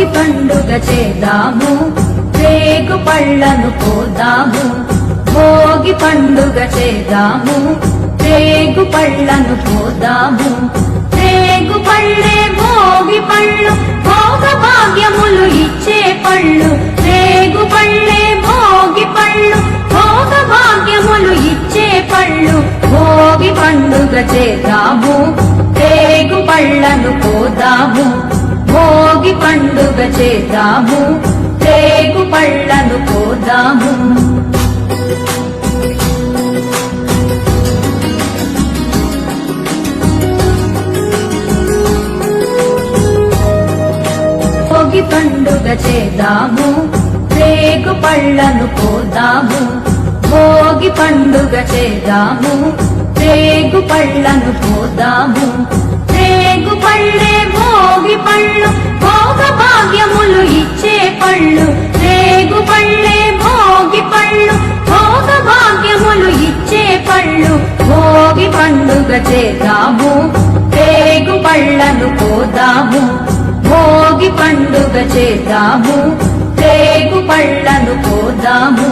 భోగి పండుగ చేద్దాము, రేగు పళ్ళను పోదాము. భోగి పండుగ చేద్దాము, రేగు పళ్ళను పోదాము. రేగు పళ్ళే భోగి పళ్ళు, భోగ భాగ్యములు ఇచ్చే పళ్ళు. రేగు పళ్ళే భోగి పళ్ళు, భోగ భాగ్యములు ఇచ్చే పళ్ళు. భోగి పండుగ చేద్దాము, రేగు పళ్ళను పోదాము. భోగి పండుగ చేద్దాము, రేగు పళ్ళను పోదాము. భోగి పండుగ చేద్దాము, రేగు పళ్ళను పోదాము. భోగి పండుగ చేద్దాము, రేగు పళ్ళను పోదాము. రేగు పళ్ళే భోగి పళ్ళు, భోగ భాగ్యములు ఇచ్చే పళ్ళు. రేగు పళ్ళే భోగి పళ్ళు, భోగ భాగ్యములు ఇచ్చే పళ్ళు. భోగి పండుగ చేద్దాము, రేగు పళ్ళను పోదాము. భోగి పండుగ చేద్దాము, రేగు పళ్ళను పోదాము.